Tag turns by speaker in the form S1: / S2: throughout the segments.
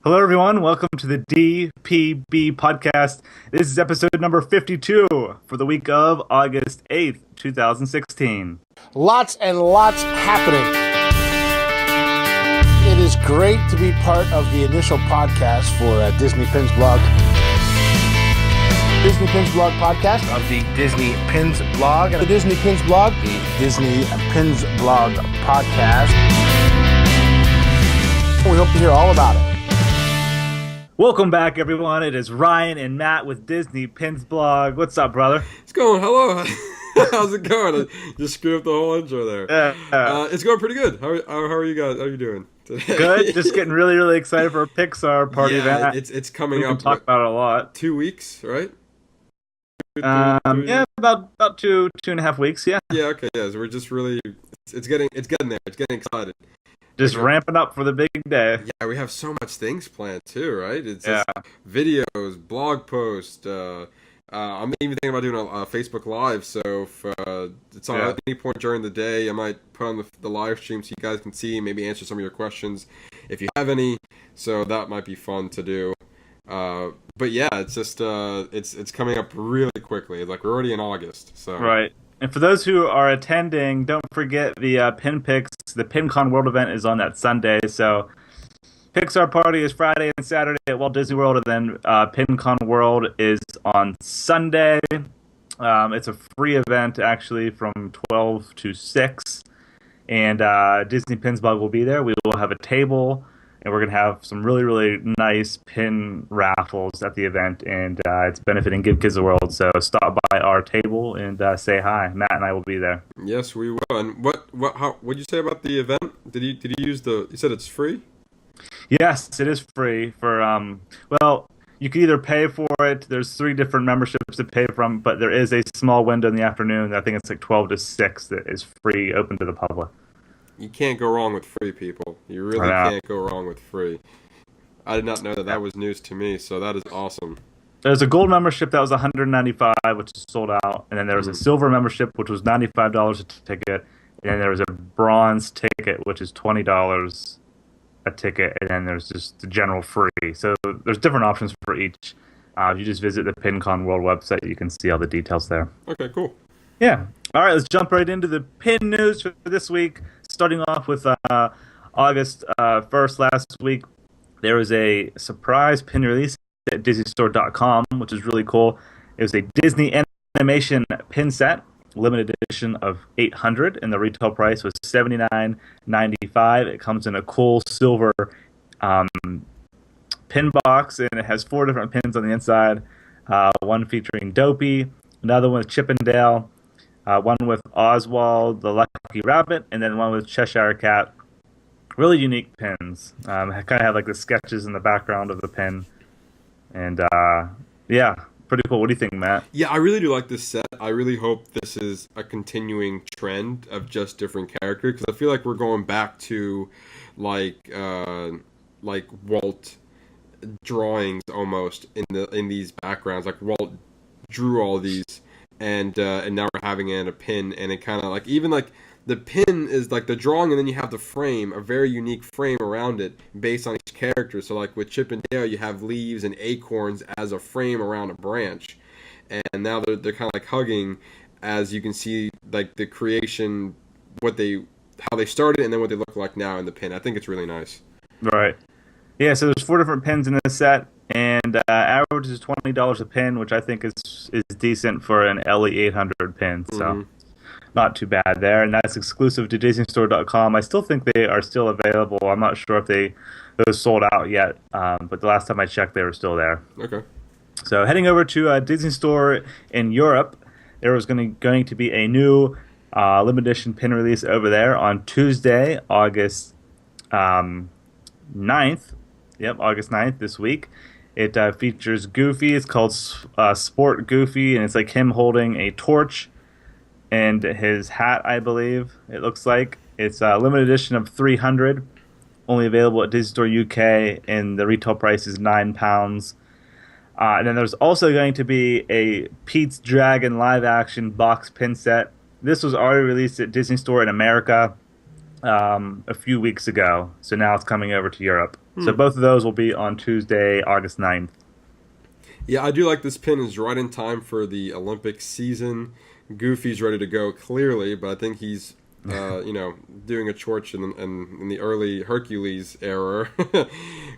S1: Hello, everyone. Welcome to the DPB Podcast. This is episode number 52 for the week of August 8th, 2016.
S2: Lots and lots happening. It is great to be part of the initial podcast for Disney Pins Blog. Disney Pins Blog podcast of the Disney Pins Blog and the Disney Pins Blog, the Disney Pins Blog podcast. We hope to hear all about it.
S1: Welcome back, everyone. It is Ryan and Matt with Disney Pins Blog. What's up, brother?
S3: It's going. Hello. How's it going? I just screwed up the whole intro there. It's going pretty good. How are you guys? How are you doing today?
S1: Good. Just getting really, really excited for a Pixar Party event.
S3: It's coming
S1: we
S3: up.
S1: We talk about it a lot.
S3: 2 weeks, right?
S1: Yeah, about two and a half weeks. Yeah.
S3: Yeah. Okay. Yeah. So we're just really. It's getting there. It's getting excited.
S1: Just ramping up for the big day.
S3: Yeah, we have so much things planned too, right? It's just videos, blog posts. I'm even thinking about doing a Facebook Live. So if it's on at any point during the day, I might put on the live stream so you guys can see, maybe answer some of your questions if you have any. So that might be fun to do. But yeah, it's just it's coming up really quickly. Like we're already in August. So
S1: right. And for those who are attending, don't forget the Pin Picks. The PinCon World event is on that Sunday. So Pixar Party is Friday and Saturday at Walt Disney World, and then PinCon World is on Sunday. It's a free event, actually, from 12 to 6. And Disney Pins Blog will be there. We will have a table, and we're going to have some really, really nice pin raffles at the event, and it's benefiting Give Kids the World. So stop by our table and say hi. Matt and I will be there.
S3: Yes, we will. And what'd you say about the event? Did you use you said it's free?
S1: Yes, it is free for well, you can either pay for it. There's 3 different memberships to pay from, but there is a small window in the afternoon. I think it's like 12 to 6 that is free, open to the public.
S3: You can't go wrong with free, people. You really can't go wrong with free. I did not know that was news to me, so that is awesome.
S1: There's a gold membership that was $195, which is sold out, and then there was a silver membership, which was $95 a ticket, and then there was a bronze ticket, which is $20 a ticket, and then there's just the general free. So there's different options for each. If you just visit the PinCon World website, you can see all the details there.
S3: Okay, cool.
S1: Yeah. All right, let's jump right into the pin news for this week. Starting off with August 1st, last week, there was a surprise pin release at DisneyStore.com, which is really cool. It was a Disney animation pin set, limited edition of 800, and the retail price was $79.95. It comes in a cool silver pin box, and it has 4 different pins on the inside. One featuring Dopey, another one with Chip and Dale, one with Oswald the Lucky Rabbit, and then one with Cheshire Cat. Really unique pins. Kind of have like the sketches in the background of the pin. And yeah, pretty cool. What do you think, Matt?
S3: Yeah, I really do like this set. I really hope this is a continuing trend of just different characters, because I feel like we're going back to like Walt drawings almost in these backgrounds. Like Walt drew all these. And now we're having it in a pin, and it kind of like, even like the pin is like the drawing, and then you have the frame, a very unique frame around it based on each character. So like with Chip and Dale, you have leaves and acorns as a frame around a branch, and now they're kind of like hugging, as you can see like the creation, how they started, and then what they look like now in the pin. I think it's really nice.
S1: Right. Yeah. So there's 4 different pins in this set. And average is $20 a pin, which I think is decent for an LE 800 pin. So not too bad there. And that's exclusive to DisneyStore.com. I still think they are still available. I'm not sure if those sold out yet. But the last time I checked, they were still there.
S3: Okay.
S1: So heading over to Disney Store in Europe, there was going to be a new limited edition pin release over there on Tuesday, August 9th. Yep, August 9th this week. It features Goofy. It's called Sport Goofy, and it's like him holding a torch and his hat, I believe it looks like. It's a limited edition of 300, only available at Disney Store UK, and the retail price is £9. And then there's also going to be a Pete's Dragon live-action box pin set. This was already released at Disney Store in America. a few weeks ago. So now it's coming over to Europe. So both of those will be on Tuesday, August 9th.
S3: Yeah, I do like this pin. Is right in time for the Olympic season. Goofy's ready to go, clearly, but I think he's, doing a torch in the early Hercules era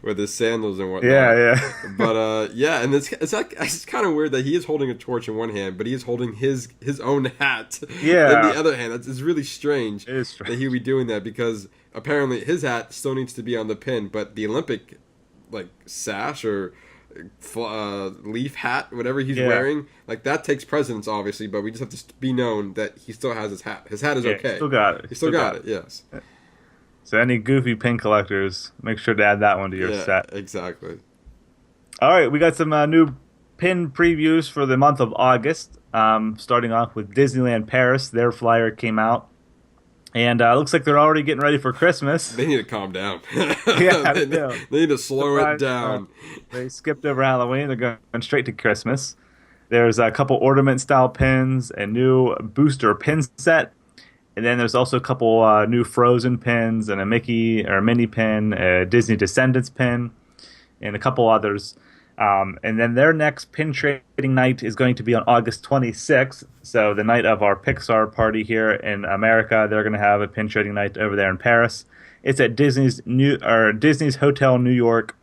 S3: with his sandals and whatnot.
S1: Yeah.
S3: But and it's kind of weird that he is holding a torch in one hand, but he is holding his own hat in the other hand. It's really strange, that he would be doing that, because apparently his hat still needs to be on the pin, but the Olympic sash or leaf hat, whatever he's wearing, that takes precedence, obviously, but we just have to be known that he still has his hat. His hat is okay.
S1: Still got it.
S3: He still got it, yes.
S1: So any Goofy pin collectors, make sure to add that one to your set.
S3: Exactly.
S1: All right, we got some new pin previews for the month of August. Starting off with Disneyland Paris. Their flyer came out. And it looks like they're already getting ready for Christmas.
S3: They need to calm down.
S1: They
S3: need to slow it down.
S1: They skipped over Halloween. They're going straight to Christmas. There's a couple ornament-style pins, a new booster pin set, and then there's also a couple new Frozen pins and a Mickey or Minnie pin, a Disney Descendants pin, and a couple others. And then their next pin trading night is going to be on August 26th. So the night of our Pixar Party here in America, they're going to have a pin trading night over there in Paris. It's at Disney's Hotel New York,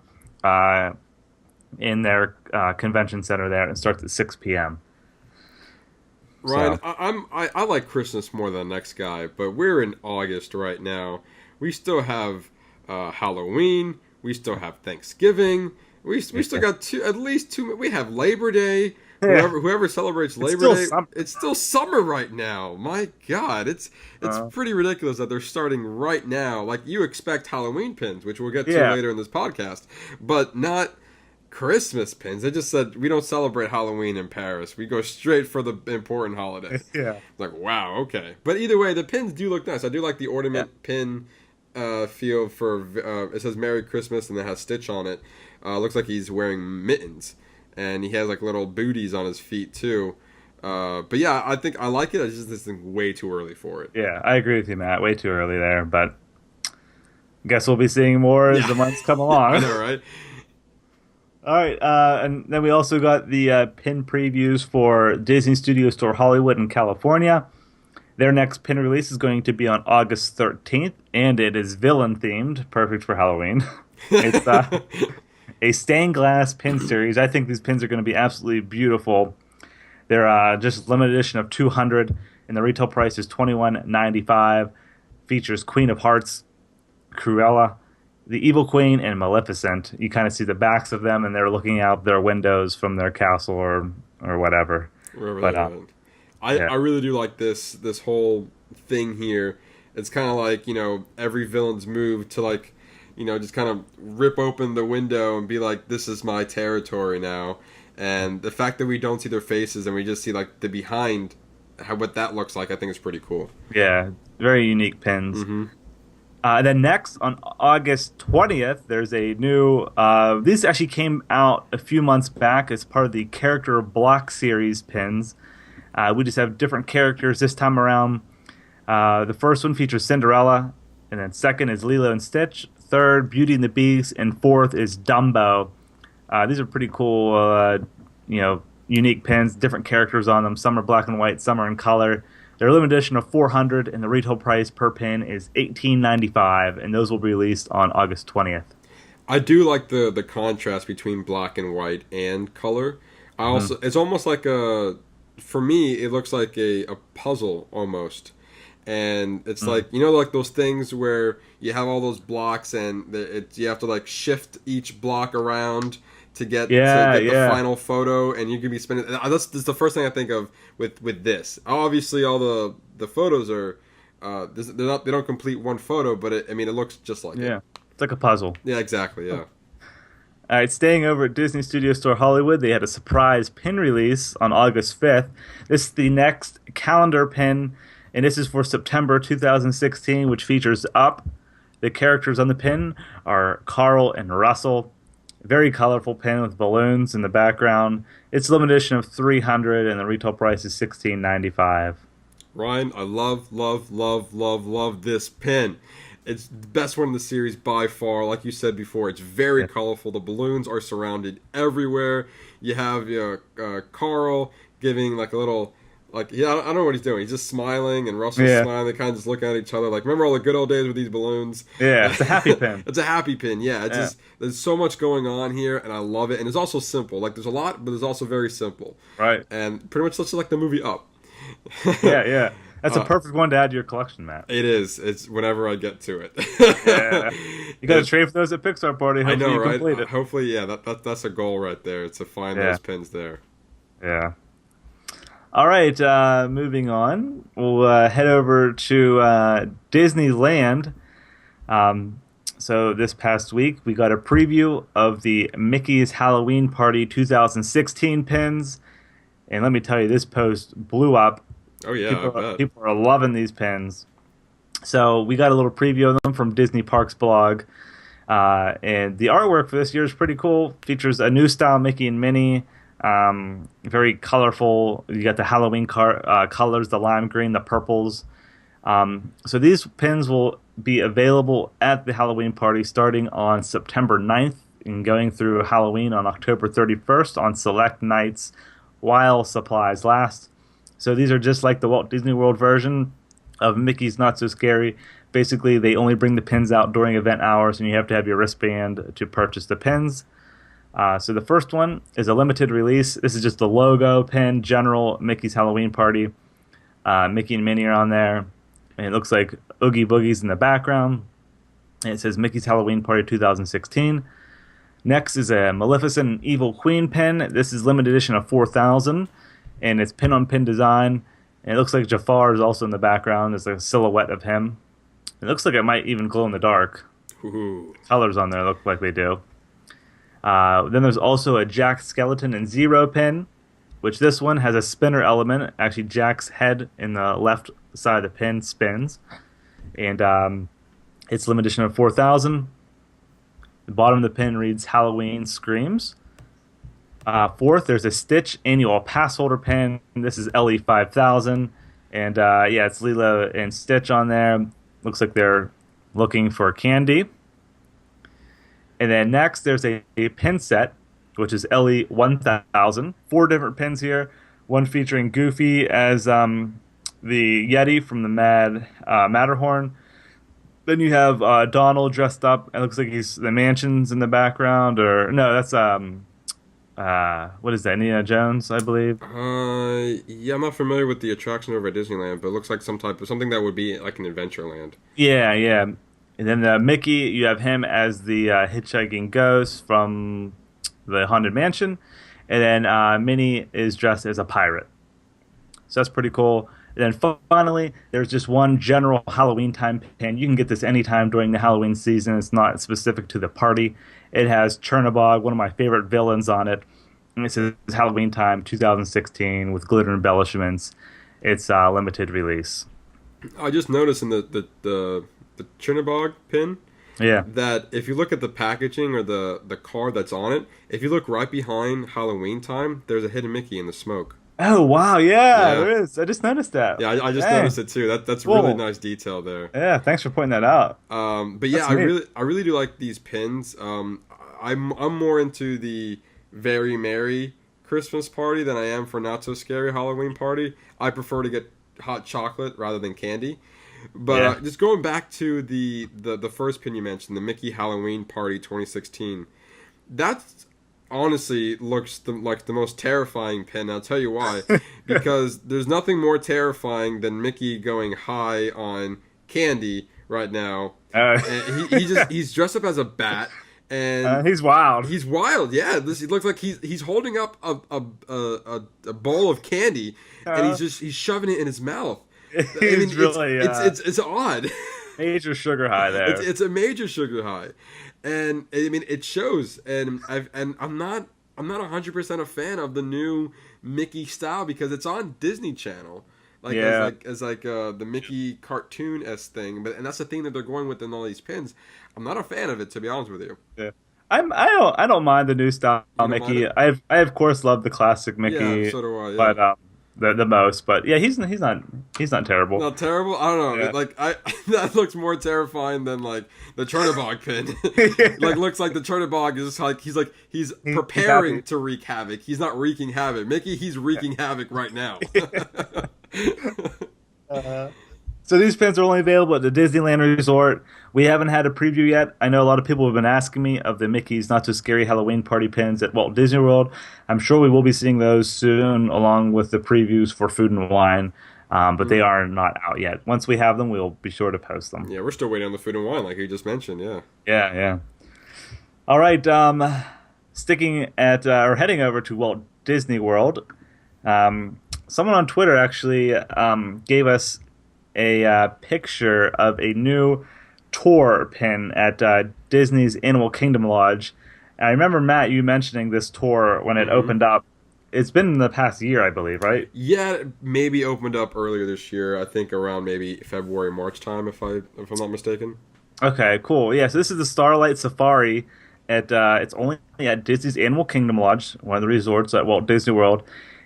S1: in their convention center there. It starts at 6 p.m.
S3: Ryan,
S1: So.
S3: I like Christmas more than the next guy, but we're in August right now. We still have Halloween. We still have Thanksgiving. We still got at least two. We have Labor Day. Whoever celebrates Labor Day, it's still summer right now. My God, it's pretty ridiculous that they're starting right now. Like, you expect Halloween pins, which we'll get to later in this podcast, but not Christmas pins. They just said we don't celebrate Halloween in Paris. We go straight for the important holiday.
S1: Yeah.
S3: Like, wow, okay. But either way, the pins do look nice. I do like the ornament pin feel for. It says Merry Christmas and it has Stitch on it. Looks like he's wearing mittens, and he has little booties on his feet too. But yeah, I think I like it. I just think way too early for it.
S1: Yeah, I agree with you, Matt. Way too early there, but guess we'll be seeing more as the months come along.
S3: I know, right?
S1: All right, and then we also got the pin previews for Disney Studio Store Hollywood in California. Their next pin release is going to be on August 13th, and it is villain-themed, perfect for Halloween. It's a stained glass pin series. I think these pins are going to be absolutely beautiful. They're just limited edition of 200, and the retail price is $21.95. Features Queen of Hearts, Cruella, the Evil Queen, and Maleficent. You kind of see the backs of them, and they're looking out their windows from their castle or whatever.
S3: I really do like this whole thing here. It's kind of like, every villain's move to just kind of rip open the window and be like, this is my territory now. And the fact that we don't see their faces and we just see the behind, what that looks like, I think is pretty cool.
S1: Yeah, very unique pins. Mm-hmm. Then next, on August 20th, there's a new... these actually came out a few months back as part of the Character Block Series pins. We just have different characters this time around. The first one features Cinderella, and then second is Lilo and Stitch, third, Beauty and the Beast, and fourth is Dumbo. These are pretty cool, unique pins, different characters on them. Some are black and white, some are in color. They're a limited edition of 400, and the retail price per pin is $18.95, and those will be released on August 20th.
S3: I do like the contrast between black and white and color. It's almost like for me, it looks like a puzzle almost. And it's like those things where you have all those blocks and you have to shift each block around to get the final photo, and you can be spending. That's the first thing I think of with this. Obviously, all the photos are they don't complete one photo, but it looks just like it.
S1: Yeah, it's like a puzzle.
S3: Yeah, exactly. Yeah.
S1: All right, staying over at Disney Studio Store Hollywood, they had a surprise pin release on August 5th. This is the next calendar pin, and this is for September 2016, which features Up. The characters on the pin are Carl and Russell. Very colorful pin with balloons in the background. It's a limited edition of 300, and the retail price is $16.95.
S3: Ryan, I love, love, love, love, love this pin. It's the best one in the series by far. Like you said before, it's very colorful. The balloons are surrounded everywhere. You have Carl giving like a little, like, I don't know what he's doing. He's just smiling, and Russell's smiling. They kind of just look at each other like, remember all the good old days with these balloons?
S1: Yeah, it's a happy pin.
S3: It's a happy pin, yeah. It's just, there's so much going on here, and I love it. And it's also simple. Like, there's a lot, but it's also very simple.
S1: Right.
S3: And pretty much looks like the movie Up.
S1: Yeah. That's a perfect one to add to your collection, Matt.
S3: It is. It's whenever I get to it.
S1: Yeah. You got to trade for those at Pixar Party. Hopefully
S3: I know, right?
S1: Complete it.
S3: Hopefully, yeah. That's a goal right there. It's to find those pins there.
S1: Yeah. All right. Moving on, we'll head over to Disneyland. So this past week, we got a preview of the Mickey's Halloween Party 2016 pins, and let me tell you, this post blew up.
S3: Oh, yeah,
S1: People are loving these pins. So we got a little preview of them from Disney Parks blog. And the artwork for this year is pretty cool. Features a new style Mickey and Minnie. Very colorful. You got the Halloween colors, the lime green, the purples. So these pins will be available at the Halloween party starting on September 9th and going through Halloween on October 31st on select nights while supplies last. So these are just like the Walt Disney World version of Mickey's Not So Scary. Basically, they only bring the pins out during event hours, and you have to have your wristband to purchase the pins. So the first one is a limited release. This is just the logo pin, general Mickey's Halloween Party. Mickey and Minnie are on there, and it looks like Oogie Boogie's in the background. And it says Mickey's Halloween Party 2016. Next is a Maleficent and Evil Queen pin. This is limited edition of 4,000. And it's pin-on-pin design. And it looks like Jafar is also in the background. There's a silhouette of him. It looks like it might even glow in the dark.
S3: Ooh.
S1: Colors on there look like they do. Then there's also a Jack Skeleton and Zero pin, which this one has a spinner element. Actually, Jack's head in the left side of the pin spins. And it's limited edition of 4,000. The bottom of the pin reads Halloween Screams. Fourth, there's a Stitch annual pass holder pin. This is LE 5000. And it's Lilo and Stitch on there. Looks like they're looking for candy. And then next, there's a pin set, which is LE 1000. 4 different pins here. One featuring Goofy as the Yeti from the Matterhorn. Then you have Donald dressed up. It looks like the mansion's in the background. Or no, that's what is that? Indiana Jones, I believe.
S3: Yeah, I'm not familiar with the attraction over at Disneyland, but it looks like something that would be like an Adventureland.
S1: Yeah. And then Mickey, you have him as the hitchhiking ghost from the Haunted Mansion, and then Minnie is dressed as a pirate. So that's pretty cool. And then finally, there's just one general Halloween time pin. You can get this anytime during the Halloween season. It's not specific to the party. It has Chernabog, one of my favorite villains, on it. And it says Halloween time 2016 with glitter embellishments. It's limited release.
S3: I just noticed in the Chernabog pin that if you look at the packaging or the card that's on it, if you look right behind Halloween time, there's a hidden Mickey in the smoke.
S1: Oh, wow, yeah, there is. I just noticed that.
S3: Yeah, I just noticed it too. That's
S1: cool.
S3: Really nice detail there.
S1: Yeah, thanks for pointing that out.
S3: But yeah, I really do like these pins. I'm more into the Very Merry Christmas Party than I am for Not So Scary Halloween Party. I prefer to get hot chocolate rather than candy. But just going back to the first pin you mentioned, the Mickey Halloween Party 2016, that's honestly looks like the most terrifying pin. I'll tell you why. Because there's nothing more terrifying than Mickey going high on candy right now. And he's dressed up as a bat. And
S1: he's wild.
S3: He's wild, yeah. He looks like he's holding up a bowl of candy, and he's shoving it in his mouth. It's odd.
S1: Major sugar high there.
S3: It's a major sugar high, and I mean it shows. And I'm not 100% a fan of the new Mickey style because it's on Disney Channel. As the Mickey cartoon-esque thing, and that's the thing that they're going with in all these pins. I'm not a fan of it, to be honest with you.
S1: Yeah, I don't mind the new style Mickey. I of course love the classic Mickey.
S3: Yeah, so do I. Yeah.
S1: But the most. But yeah, he's not terrible.
S3: Not terrible. I don't know.
S1: Yeah.
S3: Like that looks more terrifying than like the Chernobog pin. Like looks like the Chernobog is like he's preparing to wreak havoc. He's not wreaking havoc. Mickey, he's wreaking havoc right now.
S1: So these pins are only available at the Disneyland Resort. We haven't had a preview yet. I know a lot of people have been asking me of the Mickey's Not So Scary Halloween Party pins at Walt Disney World. I'm sure we will be seeing those soon, along with the previews for Food and Wine, but they are not out yet. Once we have them, we'll be sure to post them.
S3: Yeah, we're still waiting on the Food and Wine, like you just mentioned. Yeah.
S1: Yeah. All right. Sticking at or heading over to Walt Disney World. Someone on Twitter actually gave us a picture of a new tour pin at Disney's Animal Kingdom Lodge. And I remember, Matt, you mentioning this tour when it opened up. It's been in the past year, I believe, right?
S3: Yeah, it maybe opened up earlier this year. I think around maybe February, March time, if I'm not mistaken.
S1: Okay, cool. Yeah, so this is the Starlight Safari at it's only at Disney's Animal Kingdom Lodge, one of the resorts at Walt Disney World.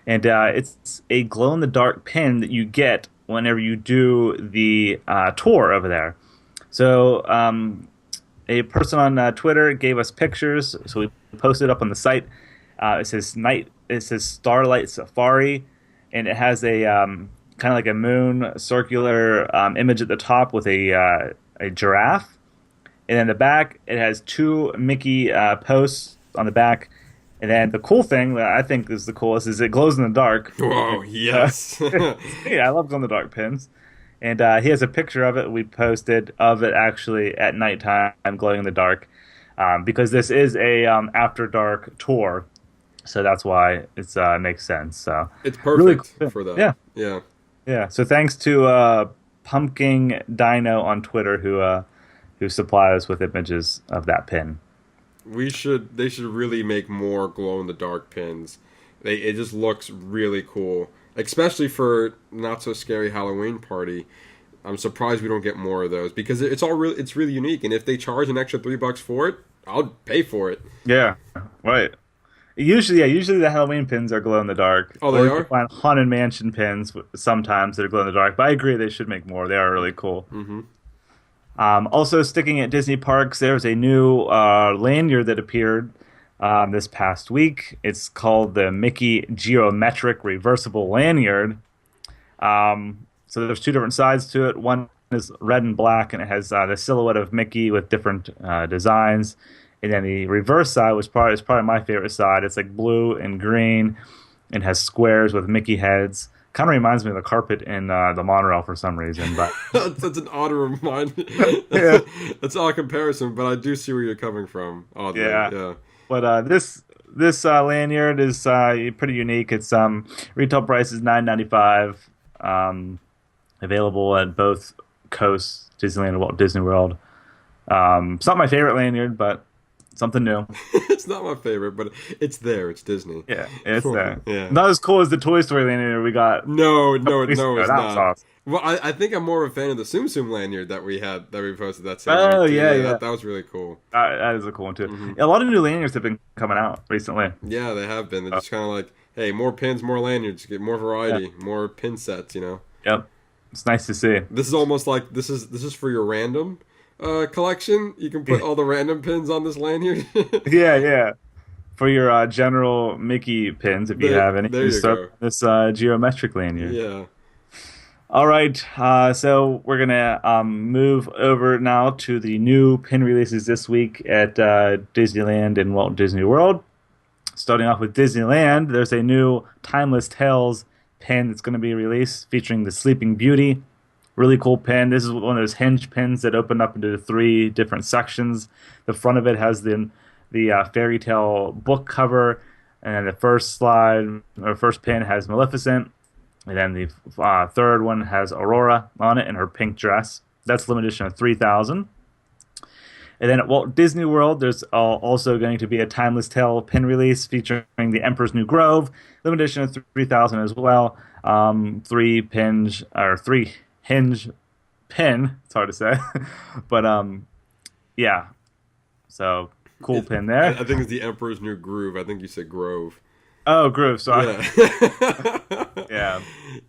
S1: And it's a glow-in-the-dark pin that you get whenever you do the tour over there. So a person on Twitter gave us pictures, so we posted up on the site. It says Starlight Safari, and it has a kind of like a moon circular image at the top with a giraffe. And then the back, it has two Mickey posts on the back. And then the cool thing that I think is the coolest is it glows in the dark.
S3: Whoa, yes.
S1: Yeah, I love glow-in-the-dark pins. And he has a picture of it we posted of it actually at nighttime glowing in the dark because this is a after dark tour. So that's why it makes sense. So
S3: it's perfect
S1: really cool.
S3: for that.
S1: Yeah. So thanks to Pumpkin Dino on Twitter who supplied us with images of that pin.
S3: They should really make more glow in the dark pins. It just looks really cool, especially for Not So Scary Halloween Party. I'm surprised we don't get more of those because it's really unique. And if they charge an extra $3 for it, I'll pay for it.
S1: Yeah, right. Usually the Halloween pins are glow in the dark.
S3: Oh, they
S1: or
S3: are?
S1: You can find Haunted Mansion pins sometimes that are glow in the dark. But I agree they should make more. They are really cool.
S3: Mm-hmm.
S1: Also, sticking at Disney parks, there's a new lanyard that appeared this past week. It's called the Mickey Geometric Reversible Lanyard. So there's two different sides to it. One is red and black, and it has the silhouette of Mickey with different designs. And then the reverse side is probably my favorite side. It's like blue and green, and has squares with Mickey heads. Kind of reminds me of the carpet in the monorail for some reason, but
S3: that's an odd reminder.
S1: Yeah.
S3: That's all comparison, but I do see where you're coming from. Oddly. Yeah.
S1: But this lanyard is pretty unique. It's retail price is $9.95. Available at both coasts, Disneyland and Walt Disney World. It's not my favorite lanyard, but something new.
S3: It's not my favorite, but it's there. It's Disney.
S1: Yeah, it's there.
S3: Yeah.
S1: Not as cool as the Toy Story lanyard we got.
S3: No, it's not.
S1: Awesome.
S3: Well, I think I'm more of a fan of the Tsum Tsum lanyard that we posted that same
S1: Oh,
S3: week, too.
S1: yeah.
S3: That was really cool.
S1: That is a cool one, too.
S3: Mm-hmm.
S1: A lot of new lanyards have been coming out recently.
S3: Yeah, they have been. They're just kind of like, hey, more pins, more lanyards, get more variety, more pin sets,
S1: Yep. It's nice to see.
S3: This is almost like, this is for your random collection. You can put all the random pins on this lanyard.
S1: Yeah. For your general Mickey pins, if you have any.
S3: There you go.
S1: This geometric lanyard.
S3: Yeah.
S1: All right, so we're going to move over now to the new pin releases this week at Disneyland and Walt Disney World. Starting off with Disneyland, there's a new Timeless Tales pin that's going to be released featuring the Sleeping Beauty. Really cool pin. This is one of those hinge pins that open up into 3 different sections. The front of it has the fairy tale book cover, and the first pin has Maleficent. And then the third one has Aurora on it in her pink dress. That's limited edition of 3,000. And then at Walt Disney World, there's also going to be a Timeless Tale pin release featuring the Emperor's New Grove. Limited edition of 3,000 as well. 3 hinge pin. It's hard to say. But, yeah. So, cool pin there.
S3: I think it's the Emperor's New Groove. I think you said Grove.
S1: Oh, Groove. Sorry.
S3: Yeah.
S1: Yeah.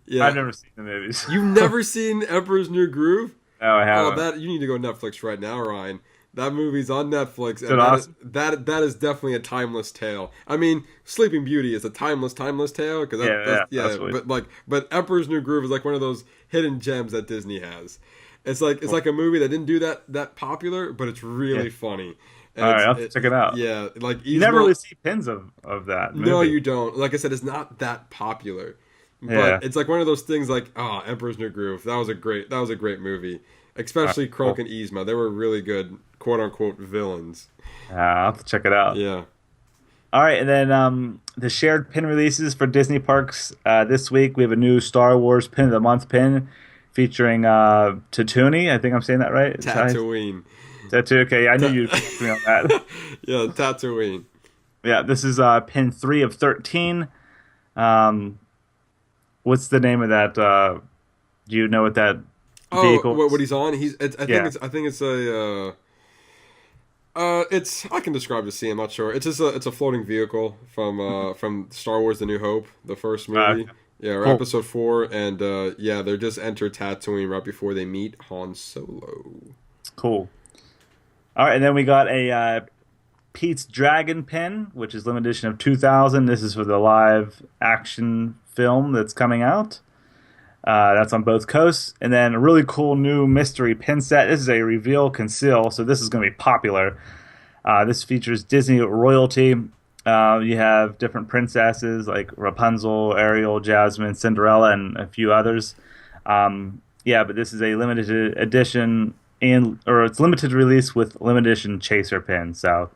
S3: Yeah.
S1: I've never seen the movies.
S3: You've never seen Emperor's New Groove?
S1: No, I
S3: Oh,
S1: haven't.
S3: that you need to go Netflix right now, Ryan. That movie's on Netflix,
S1: Is
S3: and
S1: it awesome?
S3: that is definitely a timeless tale. I mean, Sleeping Beauty is a timeless tale because
S1: Absolutely.
S3: but Emperor's New Groove is like one of those hidden gems that Disney has. It's like a movie that didn't do that popular, but it's really funny. And
S1: All right, I'll have to check it out.
S3: Yeah, like
S1: You never really see pins of that movie.
S3: no, you don't. Like I said, it's not that popular. But
S1: Yeah.
S3: it's like one of those things like, Emperor's New Groove. That was a great movie. Especially Kronk and Yzma. They were really good, quote unquote, villains.
S1: I'll have to check it out.
S3: Yeah.
S1: All right, and then the shared pin releases for Disney parks this week. We have a new Star Wars Pin of the Month pin featuring Tatooine. I think I'm saying that right.
S3: Tatooine.
S1: Tatooine. Okay, I knew you'd correct me on that.
S3: Yeah, Tatooine.
S1: Yeah, this is pin 3 of 13. What's the name of that? Do you know what that vehicle?
S3: Oh, what he's on? I think it's I can describe the scene. I'm not sure. It's a floating vehicle from Star Wars: The New Hope, the first movie.
S1: Okay.
S3: Yeah, or
S1: Cool.
S3: episode 4, and they're just enter Tatooine right before they meet Han Solo.
S1: Cool. All right, and then we got a Pete's Dragon pin, which is limited edition of 2000. This is for the live action film that's coming out. That's on both coasts. And then a really cool new mystery pin set. This is a reveal conceal, so this is going to be popular. This features Disney royalty. You have different princesses like Rapunzel, Ariel, Jasmine, Cinderella, and a few others. But this is a limited edition, or it's limited release with limited edition chaser pin. So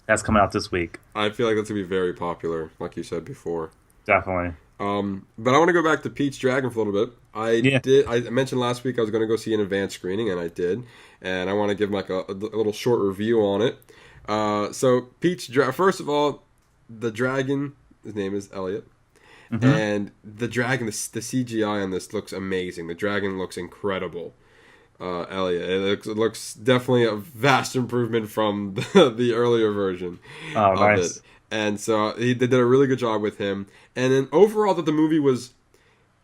S1: that's coming out this week.
S3: I feel like that's gonna be very popular, like you said before.
S1: Definitely.
S3: But I want to go back to Pete's Dragon for a little bit. I mentioned last week I was going to go see an advanced screening, and I did. And I want to give like a little short review on it. So Pete's Dragon. First of all, the dragon. His name is Elliot, and the dragon. The CGI on this looks amazing. The dragon looks incredible. Elliot. It looks definitely a vast improvement from the earlier version
S1: Oh,
S3: of
S1: nice.
S3: it. And so they did a really good job with him. And then overall, that the movie was,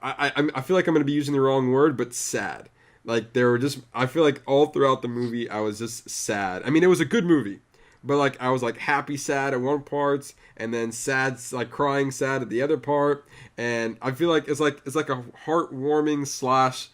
S3: I feel like I'm going to be using the wrong word, but sad. Like there were just, I feel like all throughout the movie, I was just sad. I mean, it was a good movie, but like I was like happy sad at one part, and then sad, like crying sad at the other part. And I feel like it's like a heartwarming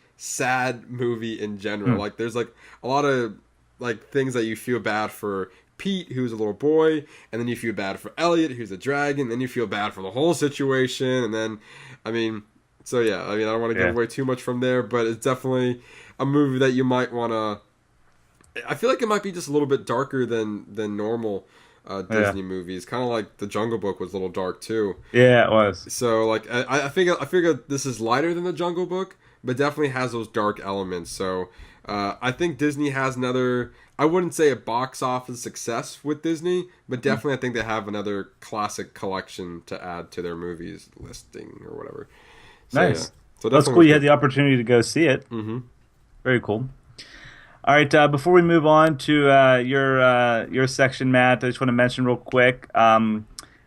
S3: / sad movie in general. Like there's like a lot of like things that you feel bad for Pete, who's a little boy, and then you feel bad for Elliot, who's a dragon, then you feel bad for the whole situation, and then, I don't want to give away too much from there, but it's definitely a movie that you might want to, I feel like it might be just a little bit darker than normal Disney movies, kind of like The Jungle Book was a little dark too.
S1: Yeah, it was.
S3: So, like, I figure this is lighter than The Jungle Book, but definitely has those dark elements, so I think Disney has another, I wouldn't say a box office success with Disney, but definitely I think they have another classic collection to add to their movies listing or whatever. So,
S1: Nice.
S3: Yeah. So
S1: That's cool. You had the opportunity to go see it.
S3: Mm-hmm.
S1: Very cool. All right. Before we move on to your section, Matt, I just want to mention real quick.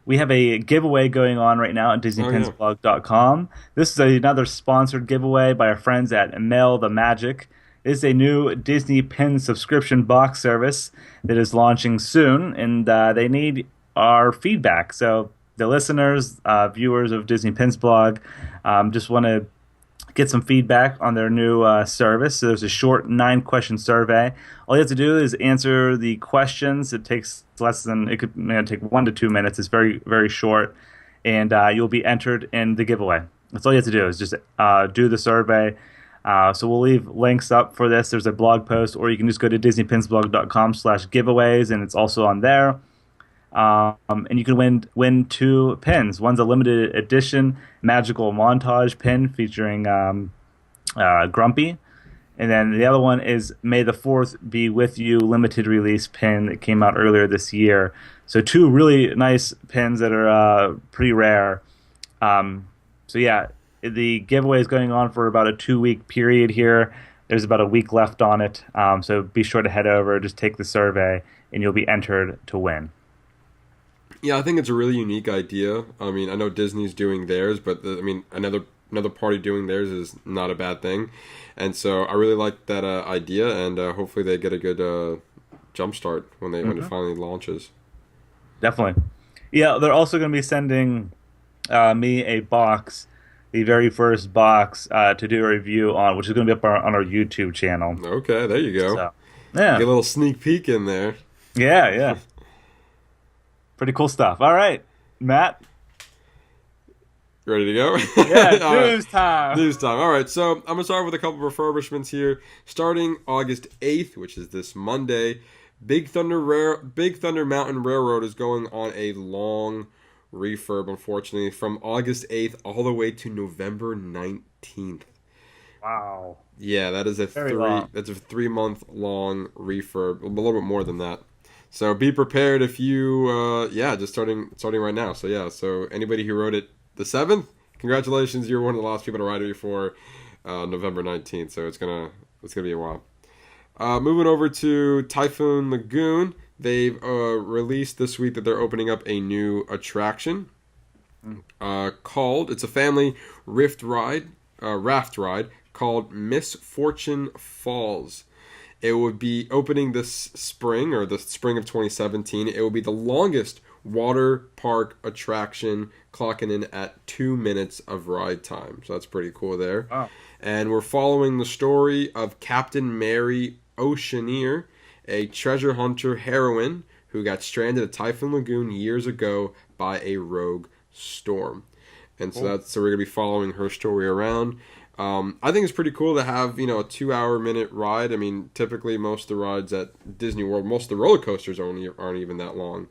S1: We have a giveaway going on right now at DisneyPinsBlog.com. This is another sponsored giveaway by our friends at Mail the Magic. This is a new Disney Pin subscription box service that is launching soon, and they need our feedback. So the listeners, viewers of Disney Pins Blog, just want to get some feedback on their new service. So there's a short 9-question survey. All you have to do is answer the questions. It takes it could take 1 to 2 minutes. It's very, very short, and you'll be entered in the giveaway. That's all you have to do is just do the survey. So we'll leave links up for this. There's a blog post, or you can just go to DisneyPinsBlog.com/giveaways, and it's also on there. And you can win 2 pins. One's a limited edition magical montage pin featuring Grumpy, and then the other one is May the 4th Be With You limited release pin that came out earlier this year. So 2 really nice pins that are pretty rare. The giveaway is going on for about a 2-week period here. There's about a week left on it, so be sure to head over, just take the survey, and you'll be entered to win.
S3: Yeah, I think it's a really unique idea. I mean, I know Disney's doing theirs, but another party doing theirs is not a bad thing, and so I really like that idea, and hopefully they get a good jump start when it finally launches.
S1: Definitely. Yeah, they're also going to be sending me a box, the very first box to do a review on, which is going to be up on our YouTube channel.
S3: Okay, there you go.
S1: So, yeah.
S3: Get a little sneak peek in there.
S1: Yeah, yeah. Pretty cool stuff. All right, Matt.
S3: Ready to go?
S1: Yeah, news time.
S3: News time. All right, so I'm going to start with a couple of refurbishments here. Starting August 8th, which is this Monday, Big Thunder Mountain Railroad is going on a long refurb, unfortunately, from August 8th all the way to November 19th.
S1: Wow.
S3: Yeah, that is that's a 3-month long refurb, a little bit more than that. So be prepared if you just starting right now. So anybody who wrote it the 7th, congratulations, you're one of the last people to write it before November 19th. So it's gonna be a while. Moving over to Typhoon Lagoon, they've released this week that they're opening up a new attraction called, it's a family raft ride called Misfortune Falls. It would be opening this spring, or the spring of 2017. It will be the longest water park attraction, clocking in at 2 minutes of ride time. So that's pretty cool there.
S1: Wow.
S3: And we're following the story of Captain Mary Oceaneer, a treasure hunter heroine who got stranded at Typhoon Lagoon years ago by a rogue storm. And so we're going to be following her story around. I think it's pretty cool to have, a 2-hour minute ride. I mean, typically most of the rides at Disney World, most of the roller coasters aren't even that long.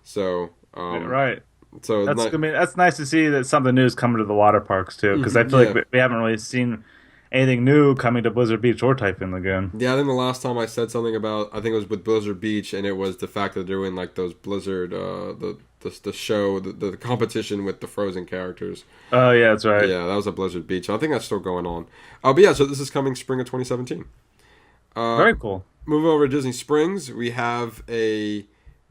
S3: So,
S1: right.
S3: So
S1: that's nice to see that something new is coming to the water parks too, because I feel like we haven't really seen anything new coming to Blizzard Beach or Typhoon Lagoon.
S3: Yeah, I think the last time I said something about, I think it was with Blizzard Beach, and it was the fact that they're doing like those Blizzard, the show, the competition with the Frozen characters.
S1: Oh yeah, that's right.
S3: Yeah, that was at Blizzard Beach. I think that's still going on. But yeah, so this is coming spring of 2017.
S1: Very cool.
S3: Moving over to Disney Springs, they're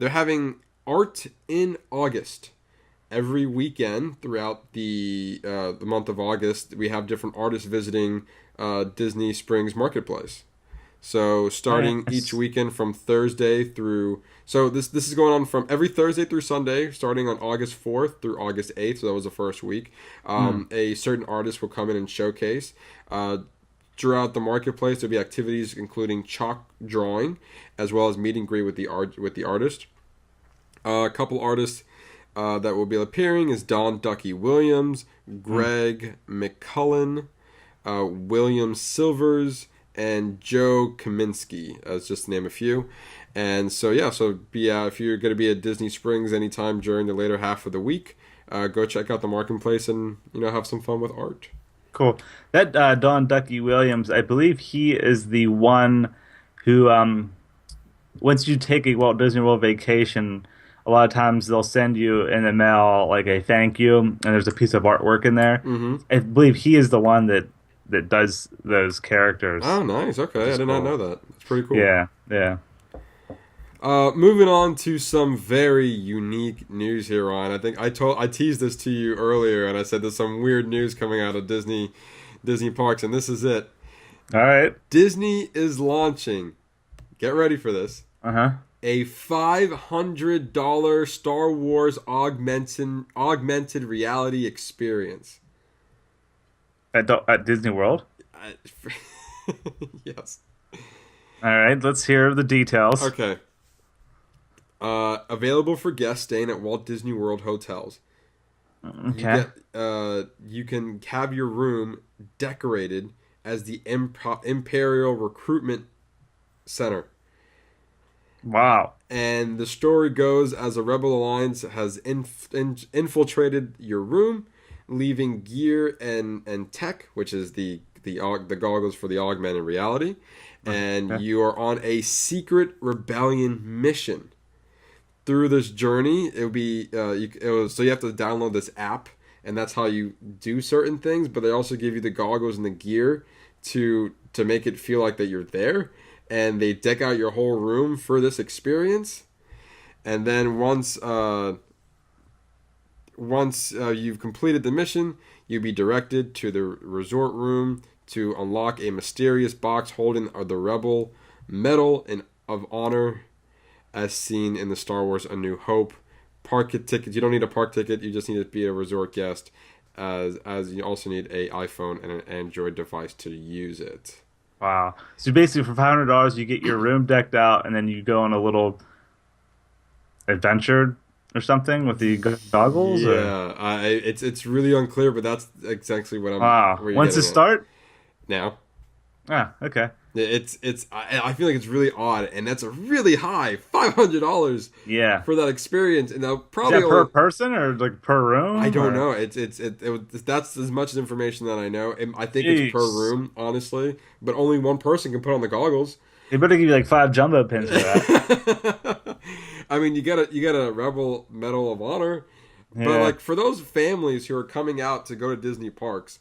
S3: having art in August. Every weekend throughout the month of August, we have different artists visiting Disney Springs Marketplace. So starting each weekend from Thursday through... So this is going on from every Thursday through Sunday, starting on August 4th through August 8th. So that was the first week. A certain artist will come in and showcase. Throughout the marketplace, there'll be activities including chalk drawing, as well as meet and greet with the artist. A couple artists that will be appearing is Don Ducky Williams, Greg McCullen, William Silvers, and Joe Kaminsky, as just to name a few. And so if you're going to be at Disney Springs anytime during the later half of the week, go check out the marketplace and have some fun with art.
S1: Cool. That Don Ducky Williams, I believe he is the one who, once you take a Walt Disney World vacation, a lot of times they'll send you in the mail like a thank you, and there's a piece of artwork in there. Mm-hmm. I believe he is the one that does those characters.
S3: Oh, nice. Okay, I did not know that. That's pretty cool.
S1: Yeah.
S3: Moving on to some very unique news here, Ryan. I think I teased this to you earlier, and I said there's some weird news coming out of Disney parks, and this is it.
S1: All right.
S3: Disney is launching. Get ready for this. A $500 Star Wars augmented reality experience.
S1: At Disney World?
S3: Yes.
S1: All right, let's hear the details.
S3: Okay. Available for guests staying at Walt Disney World hotels.
S1: Okay.
S3: You can have your room decorated as the Imperial Recruitment Center.
S1: Wow.
S3: And the story goes as a Rebel Alliance has infiltrated your room, leaving gear and tech, which is the goggles for the augmented reality, and you are on a secret rebellion mission. Through this journey, so you have to download this app, and that's how you do certain things. But they also give you the goggles and the gear to make it feel like that you're there. And they deck out your whole room for this experience. And then once once you've completed the mission, you'll be directed to the resort room to unlock a mysterious box holding the Rebel Medal of Honor, as seen in the Star Wars A New Hope. Park tickets. You don't need a park ticket. You just need to be a resort guest, as you also need a iPhone and an Android device to use it.
S1: Wow. So basically for $500 you get your room decked out and then you go on a little adventure or something with the goggles?
S3: Yeah. It's really unclear, but that's exactly what I'm...
S1: Wow. When's it start?
S3: Now.
S1: Ah, okay.
S3: I feel like it's really odd, and that's a really high $500.
S1: Yeah.
S3: For that experience, and they'll probably
S1: is that per person or like per room?
S3: I don't know. That's as much information that I know. I think it's per room, honestly, but only one person can put on the goggles.
S1: They better give you like 5 jumbo pins for that.
S3: I mean, you get a Rebel Medal of Honor, but like for those families who are coming out to go to Disney parks.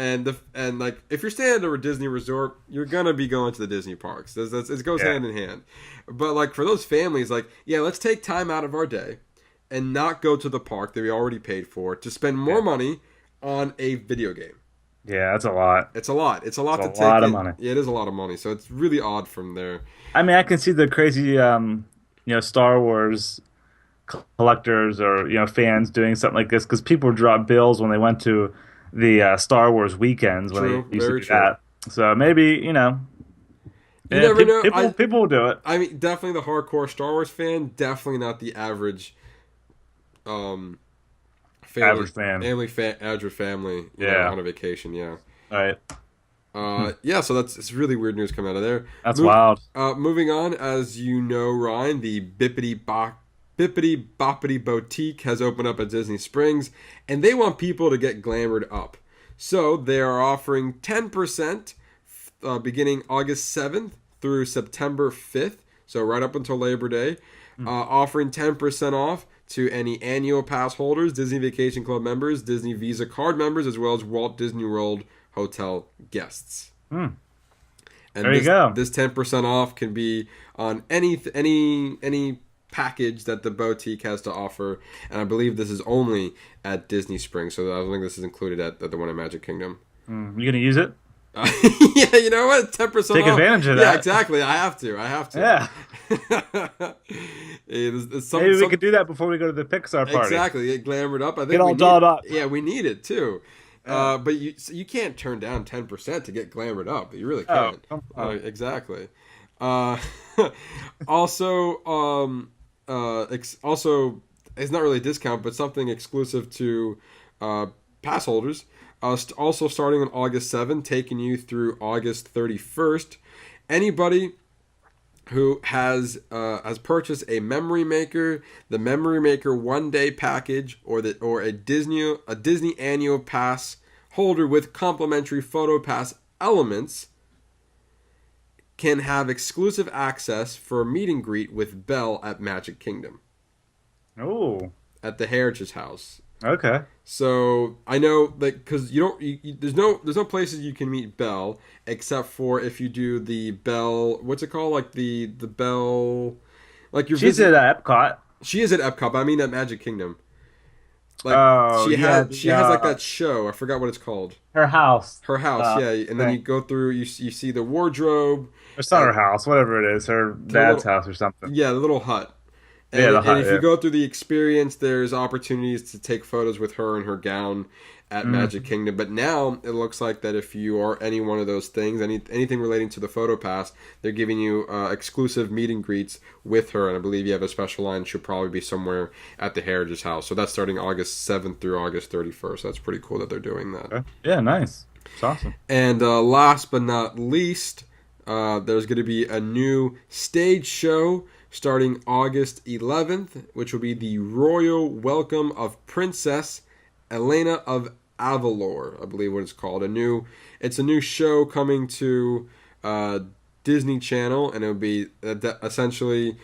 S3: And like if you're staying at a Disney resort, you're gonna be going to the Disney parks. It goes hand in hand. But like for those families, like let's take time out of our day and not go to the park that we already paid for to spend more money on a video game.
S1: Yeah, that's a lot.
S3: It's a lot. It's a lot to take.
S1: A lot of money.
S3: Yeah, it is a lot of money. So it's really odd from there.
S1: I mean, I can see the crazy, Star Wars collectors or fans doing something like this because people drop bills when they went to the Star Wars weekends when they used to do that. So maybe,
S3: you never know.
S1: People will do it.
S3: I mean, definitely the hardcore Star Wars fan, definitely not the average family,
S1: average fan.
S3: Average family on a vacation,
S1: All right.
S3: So it's really weird news coming out of there.
S1: That's wild.
S3: Moving on, as you know, Ryan, the Boppity Boutique has opened up at Disney Springs, and they want people to get glamored up. So they are offering 10% beginning August 7th through September 5th, so right up until Labor Day, offering 10% off to any annual pass holders, Disney Vacation Club members, Disney Visa card members, as well as Walt Disney World hotel guests. And
S1: there you go.
S3: This 10% off can be on any package that the boutique has to offer, and I believe this is only at Disney Springs, so I don't think this is included at the one at Magic Kingdom.
S1: You gonna use it?
S3: Yeah, you know what? 10% off.
S1: Take advantage of that.
S3: Yeah, exactly. I have to.
S1: Yeah.
S3: Maybe
S1: we could do that before we go to the Pixar Party.
S3: Exactly. Get glamored up. I think
S1: get all dolled up.
S3: Yeah, we need it too. But you can't turn down 10% to get glamored up. You really can't. Exactly. Also, it's not really a discount, but something exclusive to pass holders. Also starting on August 7th, taking you through August 31st. Anybody who has purchased a Memory Maker, the Memory Maker 1-day package, or a Disney annual pass holder with complimentary photo pass elements, can have exclusive access for a meet and greet with Belle at Magic Kingdom.
S1: Oh.
S3: At the Heritage House.
S1: Okay.
S3: So I know that because there's no places you can meet Belle except for if you do the Belle. What's it called? Like the Belle. Like your.
S1: She's at Epcot.
S3: She is at Epcot, but I mean at Magic Kingdom. Like she has like that show. I forgot what it's called.
S1: Her house.
S3: Her house, yeah. And then you go through. You see the wardrobe.
S1: It's not her house, whatever it is. Her dad's house or something.
S3: Yeah, the little hut. And, and if you go through the experience, there's opportunities to take photos with her in her gown at Magic Kingdom. But now it looks like that if you are any one of those things, anything relating to the photo pass, they're giving you exclusive meet and greets with her. And I believe you have a special line. Should probably be somewhere at the Heritage House. So that's starting August 7th through August 31st. That's pretty cool that they're doing that.
S1: Okay. Yeah, nice. It's awesome.
S3: And last but not least, there's going to be a new stage show starting August 11th, which will be the Royal Welcome of Princess Elena of Avalor, I believe what it's called. It's a new show coming to Disney Channel, and it'll be essentially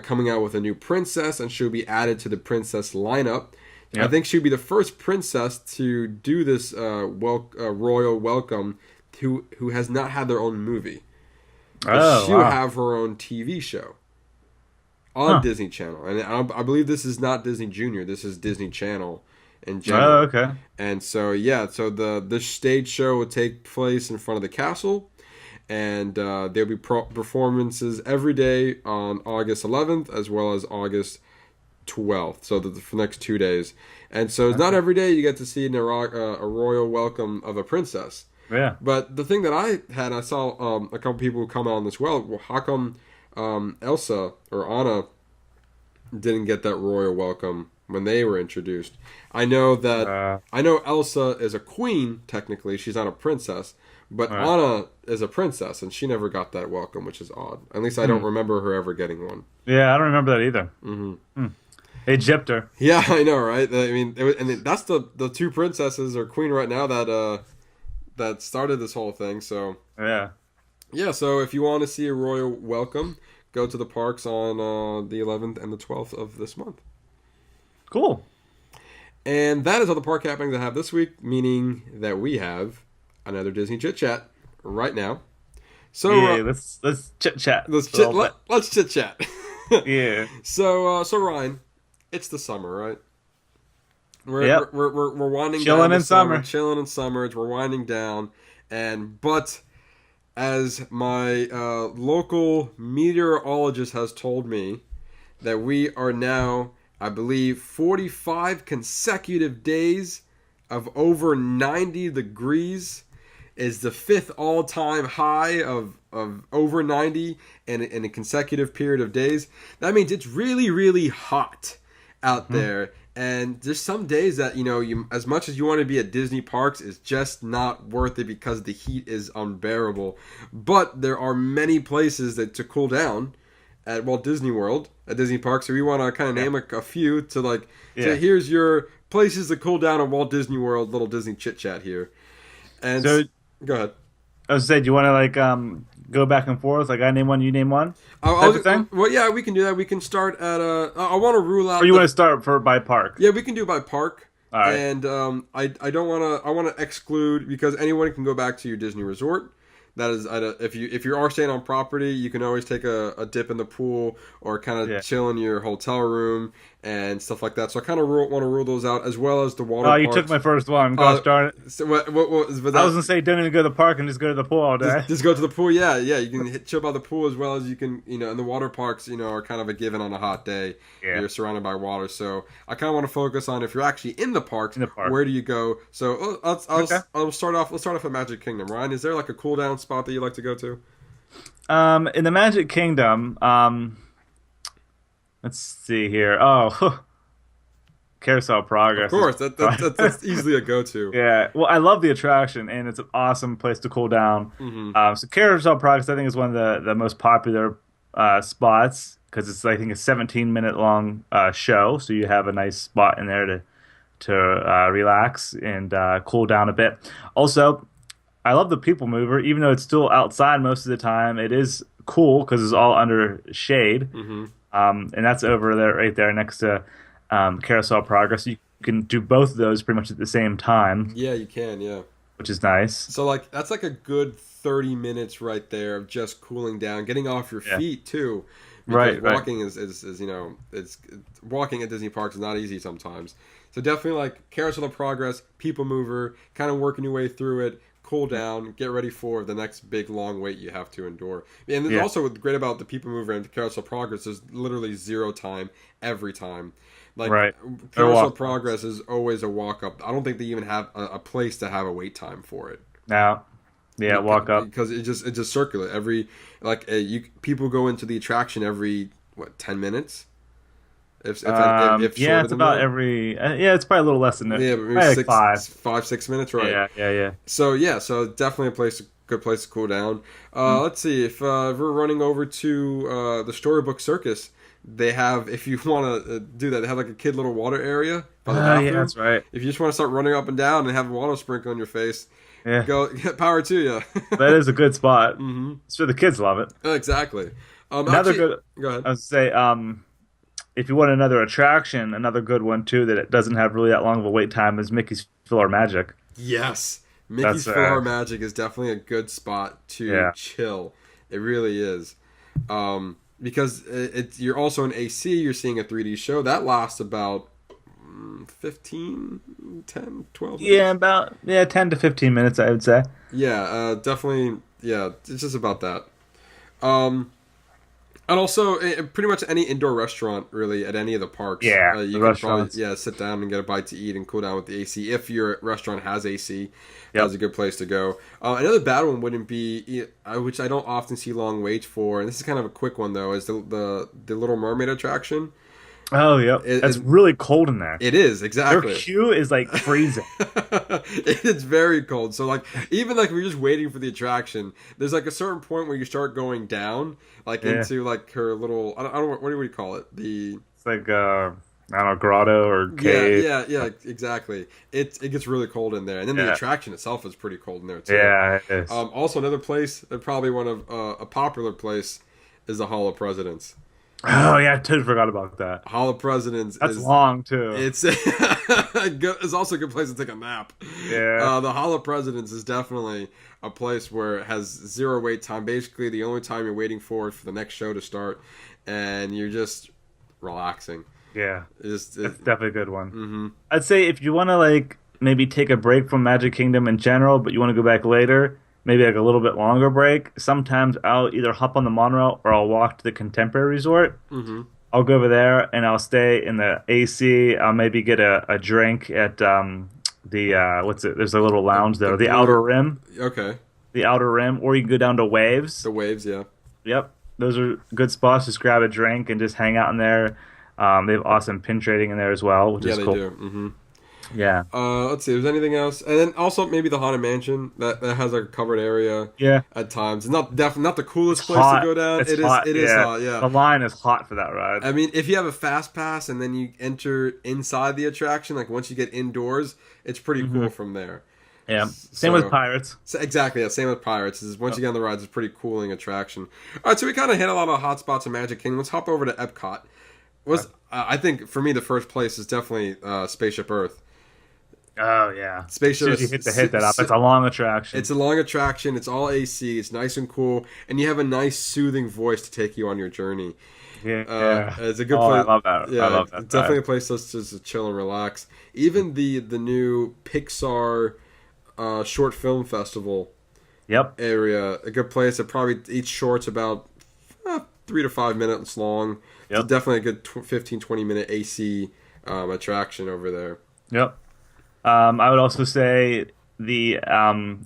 S3: coming out with a new princess, and she'll be added to the princess lineup. Yep. I think she'll be the first princess to do this royal welcome who has not had their own movie. She'll have her own TV show on Disney Channel. And I believe this is not Disney Junior. This is Disney Channel. in general.
S1: Oh, okay.
S3: And so the stage show will take place in front of the castle, and there'll be performances every day on August 11th as well as August 12th. So for the next 2 days, and so it's not every day you get to see a royal welcome of a princess.
S1: Yeah.
S3: But the thing that I saw a couple people come on as well. How come Elsa or Anna didn't get that royal welcome when they were introduced? I know Elsa is a queen technically. She's not a princess, but Anna is a princess, and she never got that welcome, which is odd. At least I don't remember her ever getting one.
S1: Yeah, I don't remember that either. Mm-hmm. They gypped her.
S3: Yeah, I know, right? I mean, that's the two princesses or queen right now that started this whole thing. So yeah. So if you want to see a royal welcome, go to the parks on the 11th and the 12th of this month.
S1: Cool.
S3: And that is all the park happenings I have this week, meaning that we have another Disney Chit Chat right now. So
S1: let's chit chat.
S3: Let's chit chat.
S1: Yeah.
S3: So Ryan, it's the summer, right? We're winding
S1: chilling
S3: down.
S1: In summer.
S3: Chilling in summer. We're winding down, but as my local meteorologist has told me, that we are now, I believe, 45 consecutive days of over 90 degrees is the fifth all-time high of over 90 in a consecutive period of days. That means it's really, really hot out there. And there's some days that, you as much as you want to be at Disney parks, is just not worth it because the heat is unbearable. But there are many places to cool down at Walt Disney World, at Disney parks. So we want to kind of name a few to so here's your places to cool down at Walt Disney World, little Disney chit chat here. And so, go ahead.
S1: I was saying, do you want to go back and forth? Like I name one, you name one.
S3: Well, yeah, we can do that. We can start at I want to rule out.
S1: Or you want to start by park?
S3: Yeah, we can do by park.
S1: All right.
S3: And I don't want to. I want to exclude, because anyone can go back to your Disney resort. That is, if you are staying on property, you can always take a dip in the pool or kind of chill in your hotel room and stuff like that. So I kind of want to rule those out, as well as the water parks.
S1: Oh, you took my first one. Gosh darn it.
S3: So what was that?
S1: I was going to say, don't even go to the park and just go to the pool all day.
S3: Just go to the pool, yeah. You can chill by the pool, as well as you can, and the water parks, are kind of a given on a hot day. Yeah. You're surrounded by water. So I kind of want to focus on, if you're actually in the parks, where do you go? So I'll start off at Magic Kingdom. Ryan, is there like a cool down spot that you like to go to?
S1: In the Magic Kingdom, let's see here. Oh, Carousel Progress.
S3: Of course, that's easily a go-to.
S1: Yeah, well, I love the attraction, and it's an awesome place to cool down. Mm-hmm. So Carousel Progress, I think, is one of the most popular spots, because it's, I think, a 17-minute long show, so you have a nice spot in there to relax and cool down a bit. Also, I love the People Mover, even though it's still outside most of the time. It is cool because it's all under shade, and that's over there, right there, next to Carousel Progress. You can do both of those pretty much at the same time.
S3: Yeah, you can. Yeah,
S1: which is nice.
S3: So that's a good 30 minutes right there of just cooling down, getting off your feet too. Because walking is it's walking at Disney parks is not easy sometimes. So definitely Carousel Progress, People Mover, kind of working your way through it. Cool down, get ready for the next big long wait you have to endure. And there's also what's great about the People Mover and the Carousel Progress is literally zero time every time. Carousel Progress is always a walk up. I don't think they even have a place to have a wait time for it.
S1: No. Yeah, walk up.
S3: Because it's just circular. People go into the attraction every 10 minutes? If
S1: it's about every. It's probably a little less than that.
S3: Yeah, but maybe 5-6 minutes, right?
S1: Yeah.
S3: So definitely good place to cool down. Let's see, if we're running over to the Storybook Circus, they have, if you want to do that, they have a kid little water area by the bathroom.
S1: Yeah, that's right.
S3: If you just want to start running up and down and have water sprinkle on your face, go get power to you.
S1: That is a good spot. Mm-hmm. Sure, the kids love it.
S3: Exactly.
S1: Go ahead.
S3: I
S1: was say, if you want another attraction, another good one too that it doesn't have really that long of a wait time is Mickey's PhilharMagic.
S3: Yes, Mickey's PhilharMagic is definitely a good spot to chill. It really is, because you're also in AC. You're seeing a 3D show that lasts about 15, 10, 12 minutes.
S1: Yeah, about 10 to 15 minutes, I would say.
S3: Yeah, definitely. Yeah, it's just about that. And also, pretty much any indoor restaurant, really, at any of the parks.
S1: Yeah,
S3: you can probably sit down and get a bite to eat and cool down with the AC. If your restaurant has AC, that's a good place to go. Another bad one wouldn't be, which I don't often see long waits for, and this is kind of a quick one, though, is the Little Mermaid attraction.
S1: Oh, yeah. It's really cold in there.
S3: It is, exactly.
S1: Their queue is, like, freezing.
S3: It's very cold. So, like, even, like, we're just waiting for the attraction, there's, like, a certain point where you start going down, like, into, like, her little, I don't know, what do we call it?
S1: It's like, I don't know, grotto or cave.
S3: Yeah, exactly. It gets really cold in there. And then the attraction itself is pretty cold in there, too.
S1: Yeah, it is.
S3: Also, another place, and probably one of a popular place, is the Hall of Presidents.
S1: Oh, yeah, I totally forgot about that.
S3: Hall of Presidents
S1: That's long, too.
S3: It's also a good place to take a nap.
S1: Yeah.
S3: The Hall of Presidents is definitely a place where it has zero wait time. Basically, the only time you're waiting for is for the next show to start, and you're just relaxing.
S1: Yeah.
S3: That's
S1: definitely a good one.
S3: Mm-hmm.
S1: I'd say if you want to, like, maybe take a break from Magic Kingdom in general, but you want to go back later, maybe like a little bit longer break, sometimes I'll either hop on the monorail or I'll walk to the Contemporary Resort.
S3: Mm-hmm.
S1: I'll go over there and I'll stay in the AC. I'll maybe get a drink at there's a little lounge there, the Outer Rim.
S3: Okay.
S1: The Outer Rim, or you can go down to Waves.
S3: The Waves, yeah.
S1: Yep. Those are good spots. Just grab a drink and just hang out in there. They have awesome pin trading in there as well, which is cool.
S3: Yeah, they do. Mm-hmm.
S1: Yeah.
S3: Let's see. If there's anything else, and then also maybe the Haunted Mansion that has like a covered area.
S1: Yeah.
S3: At times, it's not the coolest place to go down. It is hot. Yeah.
S1: The line is hot for that ride.
S3: I mean, if you have a fast pass and then you enter inside the attraction, like once you get indoors, it's pretty cool from there.
S1: Yeah. Same with Pirates.
S3: Exactly. Yeah. Same with Pirates. Once you get on the rides, it's a pretty cooling attraction. All right. So we kind of hit a lot of hot spots in Magic Kingdom. Let's hop over to Epcot. I think for me the first place is definitely Spaceship Earth.
S1: Oh yeah,
S3: Spaceship.
S1: You hit that up. It's a long attraction.
S3: It's a long attraction. It's all AC. It's nice and cool, and you have a nice soothing voice to take you on your journey.
S1: Yeah,
S3: it's a good place.
S1: I love that.
S3: Yeah,
S1: I love that.
S3: It's definitely a place just to chill and relax. Even the new Pixar short film festival.
S1: Yep.
S3: Area, a good place. That probably each short's about 3 to 5 minutes long.
S1: Yep.
S3: It's definitely a good 15-20 minute AC attraction over there.
S1: Yep. I would also say the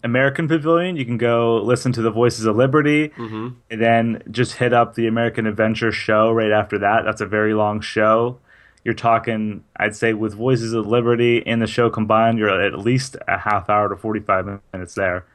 S1: American Pavilion. You can go listen to the Voices of Liberty, and then just hit up the American Adventure show right after that. That's a very long show. You're talking, I'd say, with Voices of Liberty and the show combined, you're at least a half hour to 45 minutes there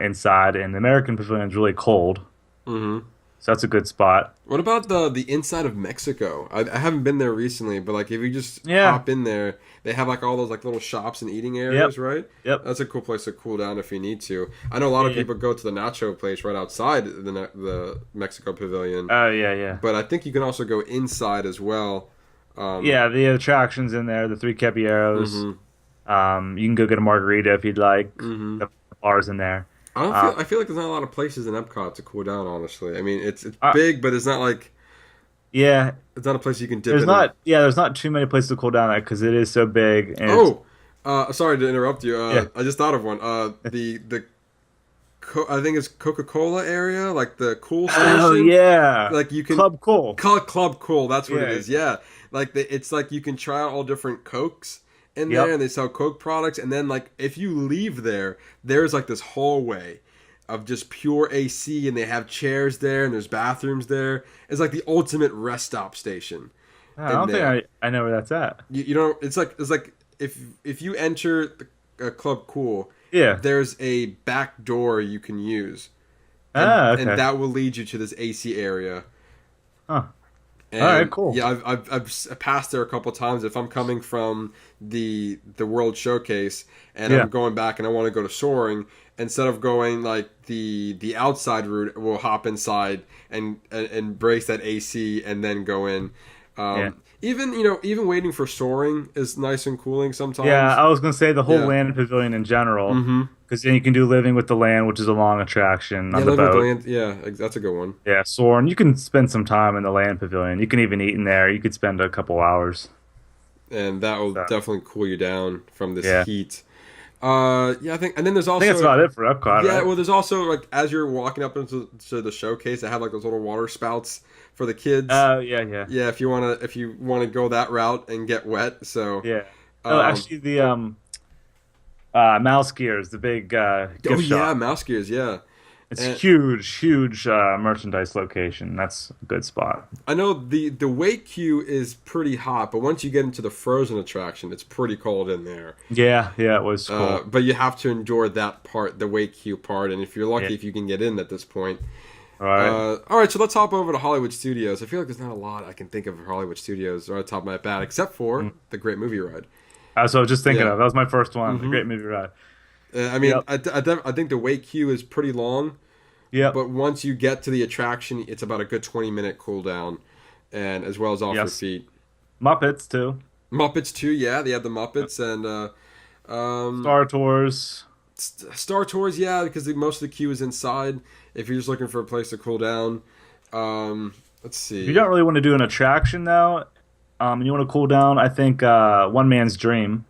S1: inside. And the American Pavilion is really cold. Mm-hmm. So that's a good spot.
S3: What about the inside of Mexico? I haven't been there recently, but like if you just hop in there, they have like all those like little shops and eating areas, right?
S1: Yep.
S3: That's a cool place to cool down if you need to. I know a lot of people go to the nacho place right outside the Mexico Pavilion.
S1: Oh yeah. But
S3: I think you can also go inside as well.
S1: The attractions in there, the Three Caballeros. Mm-hmm. You can go get a margarita if you'd like. Mm-hmm. The bars in there.
S3: I feel like there's not a lot of places in Epcot to cool down. Honestly, I mean it's big, but it's not like it's not a place you can dip.
S1: There's not too many places to cool down at because it is so big.
S3: And sorry to interrupt you. I just thought of one. I think it's Coca-Cola area, like the Cool Station.
S1: Oh yeah,
S3: like you can
S1: Club Cool.
S3: Club Cool. That's what it is. Yeah, like it's like you can try out all different Cokes in there, and they sell Coke products. And then like if you leave there's like this hallway of just pure AC, and they have chairs there, and there's bathrooms there. It's like the ultimate rest stop station.
S1: I don't think I know where that's at.
S3: You know, it's like if you enter the Club Cool, there's a back door you can use, and that will lead you to this AC area.
S1: Huh.
S3: And,
S1: all right, cool.
S3: Yeah, I've passed there a couple times. If I'm coming from the World Showcase and I'm going back and I want to go to Soaring, instead of going like the outside route, we'll hop inside and brace that AC and then go in. Even waiting for Soaring is nice and cooling sometimes.
S1: Yeah, I was gonna say the whole land pavilion in general, because then you can do Living with the Land, which is a long attraction on the boat.
S3: With the Land, that's a good one.
S1: Yeah, Soaring. You can spend some time in the land pavilion. You can even eat in there. You could spend a couple hours.
S3: and that will definitely cool you down from this heat. I think, and then there's also.
S1: I think that's about it for Epcot.
S3: Yeah,
S1: right?
S3: well, there's also like as you're walking up into the showcase, they have like those little water spouts for the kids.
S1: Yeah.
S3: Yeah, if you wanna go that route and get wet, so
S1: Yeah. Actually, the Mouse Gears, the big gift shop.
S3: Mouse Gears, yeah.
S1: It's huge merchandise location. That's a good spot.
S3: I know the wait queue is pretty hot, but once you get into the Frozen attraction, it's pretty cold in there.
S1: Yeah, it was cool.
S3: But you have to endure that part, the wait queue part, and if you're lucky, if you can get in at this point.
S1: All
S3: right, so let's hop over to Hollywood Studios. I feel like there's not a lot I can think of Hollywood Studios right on top of my bat, except for the Great Movie Ride.
S1: So I was just thinking of that was my first one, the Great Movie Ride.
S3: I mean, I think the wait queue is pretty long.
S1: Yeah.
S3: But once you get to the attraction, it's about a good 20-minute cool down, and as well as off your feet.
S1: Muppets too.
S3: Muppets too, yeah. They have the Muppets and
S1: Star Tours.
S3: Star Tours, yeah, because most of the queue is inside. If you're just looking for a place to cool down, let's see.
S1: If you don't really want to do an attraction though, and you want to cool down, I think One Man's Dream.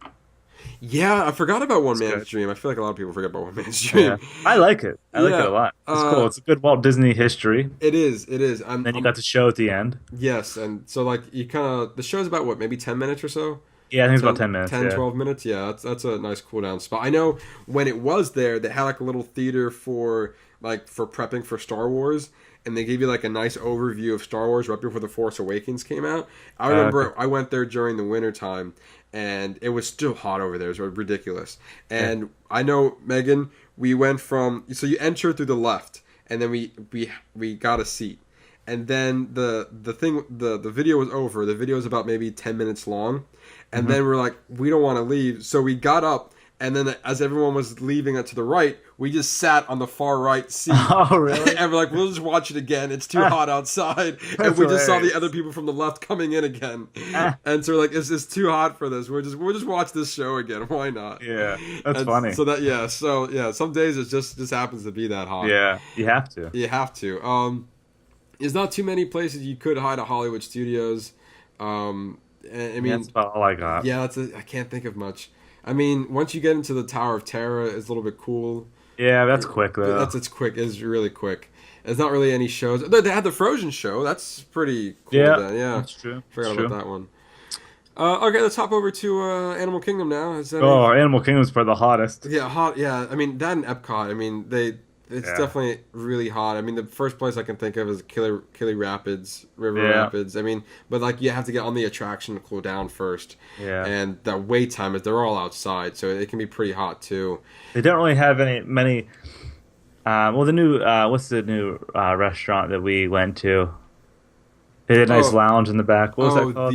S3: Yeah, I forgot about One Man's Dream. I feel like a lot of people forget about One Man's Dream.
S1: Yeah. I like it. I like it a lot. It's cool. It's a good Walt Disney history.
S3: It is.
S1: Then you got the show at the end.
S3: Yes, and so like you kind of the show's about what, maybe 10 minutes or so.
S1: Yeah, I think it's about 10 minutes.
S3: 12 minutes. Yeah, that's a nice cool down spot. I know when it was there, they had like a little theater for prepping for Star Wars. And they gave you like a nice overview of Star Wars right before The Force Awakens came out. I remember I went there during the winter time, and it was still hot over there. It was ridiculous. And I know, Megan, we went so you enter through the left, and then we got a seat. And then the video was over. The video was about maybe 10 minutes long. And then we're like, we don't want to leave. So we got up. And then as everyone was leaving it to the right, we just sat on the far right seat.
S1: Oh, really?
S3: And we're like, we'll just watch it again. It's too hot outside. And we just saw the other people from the left coming in again. And so we're like, it's just too hot for this. We'll just watch this show again. Why not?
S1: Yeah, that's funny.
S3: So some days it just happens to be that hot.
S1: Yeah, you have to.
S3: You have to. There's not too many places you could hide at Hollywood Studios. I mean,
S1: that's about all I got.
S3: Yeah, I can't think of much. I mean, once you get into the Tower of Terror, it's a little bit cool.
S1: Yeah, that's quick though.
S3: It's quick. It's really quick. There's not really any shows. They had the Frozen show. That's pretty cool.
S1: Yeah,
S3: yeah,
S1: that's true.
S3: Forgot about that one. Okay, let's hop over to Animal Kingdom now.
S1: Animal Kingdom's probably the hottest.
S3: Yeah, hot. Yeah, I mean that and Epcot. I mean it's definitely really hot. I mean, the first place I can think of is Kili Rapids, River Rapids. I mean, but like you have to get on the attraction to cool down first.
S1: Yeah.
S3: And the wait time is they're all outside, so it can be pretty hot too.
S1: They don't really have many. The new what's the new restaurant that we went to? They had a nice lounge in the back. What was that called?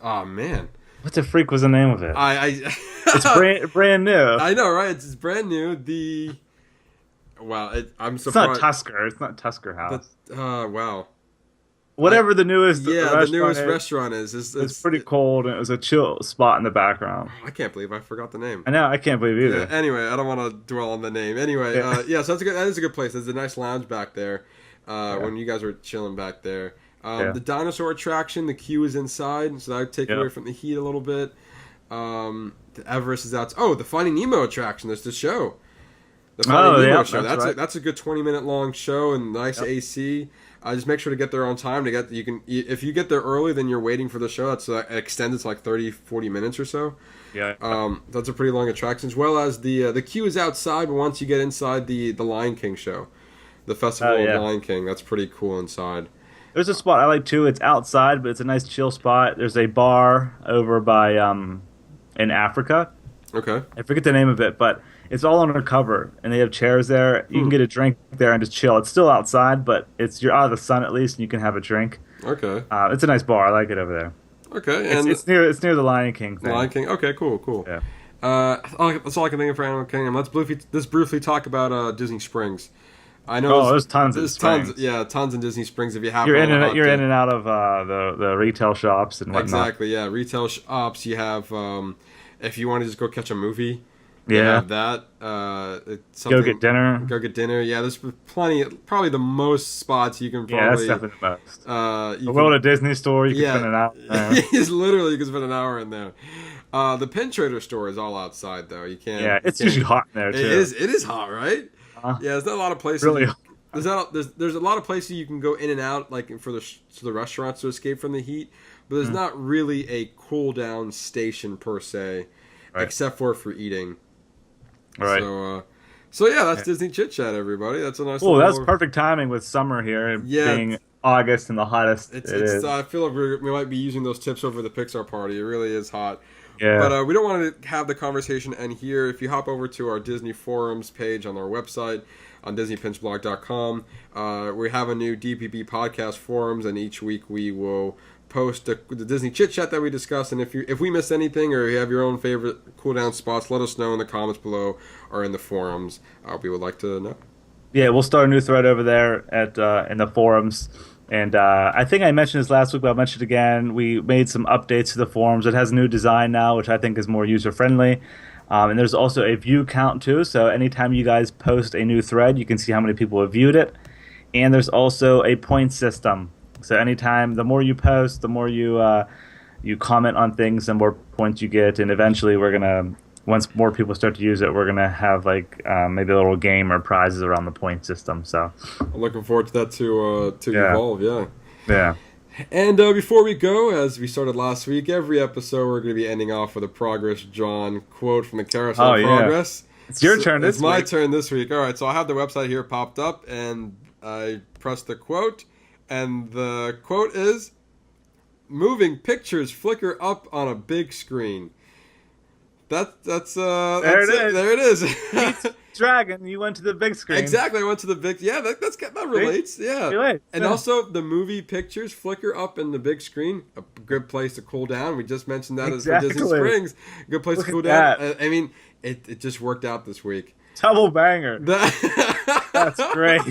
S3: Oh man.
S1: What the freak was the name of it? It's brand new.
S3: I know, right? It's brand new. I'm surprised.
S1: It's not Tusker. It's not Tusker House.
S3: Wow.
S1: Whatever the newest
S3: restaurant is.
S1: It's pretty cold, and it was a chill spot in the background.
S3: I can't believe I forgot the name.
S1: I know, I can't believe either.
S3: Yeah, anyway, I don't want to dwell on the name. Anyway, so that is a good place. There's a nice lounge back there when you guys were chilling back there. The dinosaur attraction, the queue is inside, so that would take away from the heat a little bit. The Everest is out. Oh, the Finding Nemo attraction. There's the show. The Finding Nemo show. That's a good 20-minute long show and nice AC. Just make sure to get there on time to get. If you get there early, then you're waiting for the show. That's extended to like 30-40 minutes or so.
S1: Yeah.
S3: That's a pretty long attraction, as well as the queue is outside. But once you get inside the Lion King show, the Festival of Lion King, that's pretty cool inside.
S1: There's a spot I like too. It's outside, but it's a nice chill spot. There's a bar over by in Africa.
S3: Okay.
S1: I forget the name of it, but it's all undercover, and they have chairs there. You can get a drink there and just chill. It's still outside, but you're out of the sun at least, and you can have a drink.
S3: Okay.
S1: It's a nice bar. I like it over there.
S3: Okay. And
S1: it's near the Lion King thing.
S3: Lion King. Okay. Cool.
S1: Yeah.
S3: That's all I can think of for Animal Kingdom. Let's briefly talk about Disney Springs. I know.
S1: There's tons of Springs.
S3: Tons in Disney Springs. If you have,
S1: you're in and out of the retail shops and whatnot.
S3: Exactly. Yeah, retail shops. You have if you want to just go catch a movie, They
S1: Yeah.
S3: have that. It's
S1: Go get dinner.
S3: Go get dinner. Yeah, there's plenty. Probably the most spots you can probably.
S1: Yeah, that's definitely the most.
S3: The
S1: World of Disney store, you can spend an hour.
S3: It's literally you can spend an hour in there. The Pin Trader store is all outside though. You can't.
S1: Yeah, it's usually hot in there too.
S3: It is hot, right? Yeah, there's not a lot of places.
S1: Really hot.
S3: There's a lot of places you can go in and out, like for the restaurants to escape from the heat. But there's not really a cool down station per se, except for eating.
S1: Right.
S3: So yeah, that's Disney Chit Chat, everybody. That's a nice.
S1: Oh, that's perfect timing with summer here being August and the hottest.
S3: I feel like we might be using those tips over the Pixar Party. It really is hot.
S1: Yeah.
S3: But we don't want to have the conversation end here. If you hop over to our Disney forums page on our website on DisneyPinsBlog.com, we have a new DPB Podcast forums, and each week we will post the Disney Chit Chat that we discussed. And if we miss anything or you have your own favorite cool down spots, let us know in the comments below or in the forums. We would like to know.
S1: Yeah, we'll start a new thread over there at in the forums. And I think I mentioned this last week, but I'll mention it again. We made some updates to the forums. It has a new design now, which I think is more user-friendly. And there's also a view count, too. So anytime you guys post a new thread, you can see how many people have viewed it. And there's also a point system. So anytime, the more you post, the more you comment on things, the more points you get. And eventually we're going to, once more people start to use it, we're going to have like maybe a little game or prizes around the point system. So
S3: I'm looking forward to that to evolve,
S1: Yeah.
S3: And before we go, as we started last week, every episode we're going to be ending off with a Progress John quote from the Carousel of Progress.
S1: It's your turn this
S3: week. It's my turn this week. All right, so I have the website here popped up, and I pressed the quote, and the quote is, "Moving pictures flicker up on a big screen." There it is.
S1: Dragon, you went to the big screen.
S3: Exactly, I went to the big. Yeah, that relates. Yeah,
S1: relates.
S3: And also the movie pictures flicker up in the big screen. A good place to cool down. We just mentioned that as for Disney Springs. Good place to cool down. I mean, it just worked out this week.
S1: Double banger. That's great.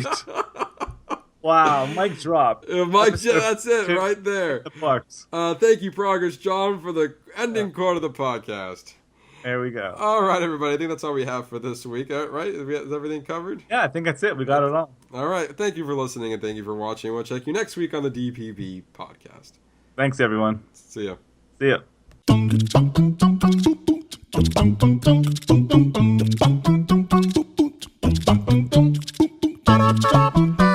S1: Wow, mic drop.
S3: That's it right there.
S1: The bucks.
S3: Thank you, Progress John, for the ending quote of the podcast.
S1: There we go.
S3: All right, everybody. I think that's all we have for this week. Right? Is everything covered?
S1: Yeah, I think that's it. We got it all.
S3: All right. Thank you for listening, and thank you for watching. We'll check you next week on the DPB podcast.
S1: Thanks, everyone.
S3: See ya.
S1: See ya.